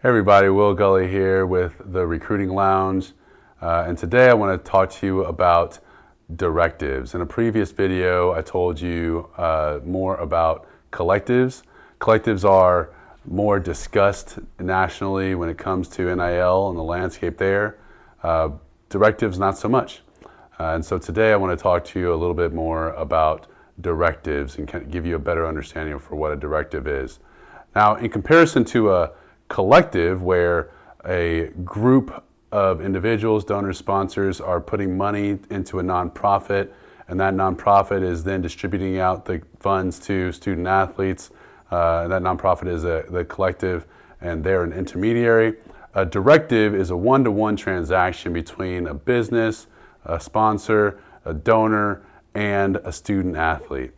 Hey everybody, Will Gully here with the Recruiting Lounge, and today I want to talk to you about directives. In a previous video, I told you more about collectives. Collectives are more discussed nationally when it comes to NIL and the landscape there. Directives, not so much. And so today I want to talk to you a little bit more about directives and kind of give you a better understanding for what a directive is. Now, in comparison to a collective, where a group of individuals, donors, sponsors are putting money into a nonprofit, and that nonprofit is then distributing out the funds to student athletes. That nonprofit is the collective, and they're an intermediary. A directive is a one-to-one transaction between a business, a sponsor, a donor, and a student athlete.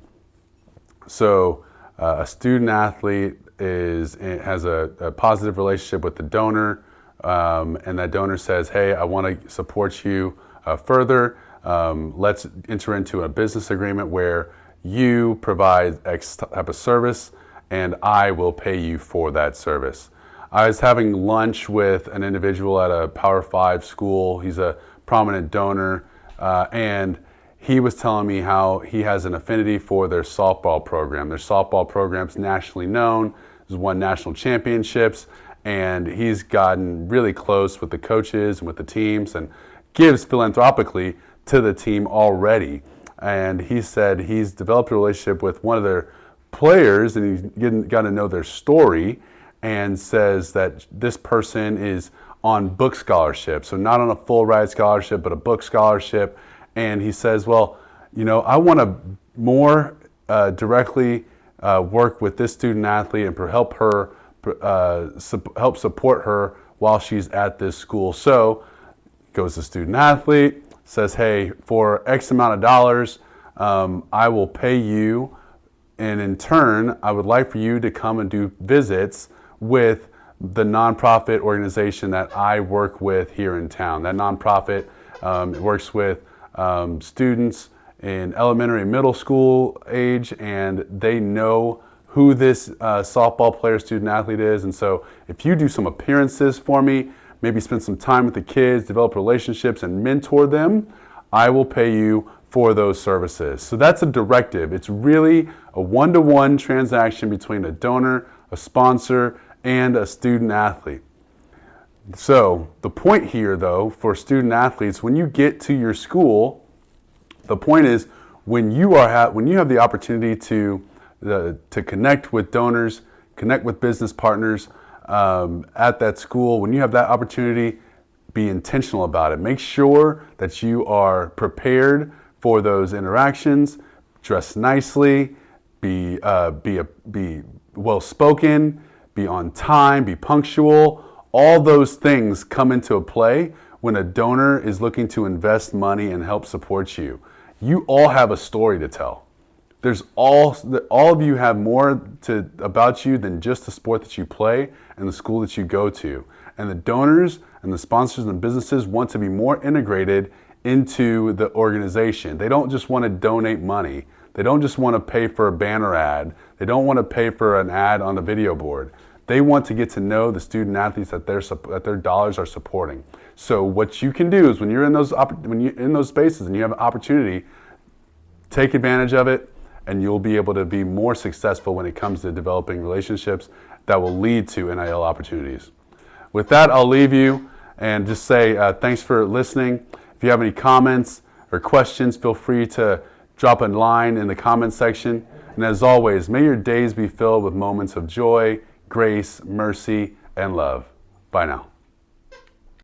So a student athlete has a positive relationship with the donor, and that donor says, hey, I want to support you further. Let's enter into a business agreement where you provide X type of service and I will pay you for that service. I was having lunch with an individual at a Power 5 school. He's a prominent donor, and he was telling me how he has an affinity for their softball program. Their softball program's nationally known. He's won national championships, and he's gotten really close with the coaches and with the teams and gives philanthropically to the team already. And he said he's developed a relationship with one of their players, and he's got to know their story, and says that this person is on book scholarship. So not on a full ride scholarship, but a book scholarship. And he says, well, I want to more directly work with this student athlete and help support her while she's at this school. So goes the student athlete, says, hey, for X amount of dollars, I will pay you. And in turn, I would like for you to come and do visits with the nonprofit organization that I work with here in town. That nonprofit works with students in elementary and middle school age, and they know who this softball player, student athlete is. And so if you do some appearances for me, maybe spend some time with the kids, develop relationships and mentor them, I will pay you for those services. So that's a directive. It's really a one-to-one transaction between a donor, a sponsor, and a student athlete. So the point here, though, for student athletes, when you get to your school, the point is when you have the opportunity to connect with donors, connect with business partners at that school, when you have that opportunity, be intentional about it. Make sure that you are prepared for those interactions. Dress nicely, be well spoken, be on time, be punctual. All those things come into play when a donor is looking to invest money and help support you. You all have a story to tell. All of you have more about you than just the sport that you play and the school that you go to. And the donors and the sponsors and the businesses want to be more integrated into the organization. They don't just want to donate money. They don't just want to pay for a banner ad. They don't want to pay for an ad on a video board. They want to get to know the student athletes that their dollars are supporting. So what you can do is when you're in those spaces and you have an opportunity, take advantage of it, and you'll be able to be more successful when it comes to developing relationships that will lead to NIL opportunities. With that, I'll leave you and just say thanks for listening. If you have any comments or questions, feel free to drop a line in the comments section. And as always, may your days be filled with moments of joy, grace, mercy, and love. Bye now.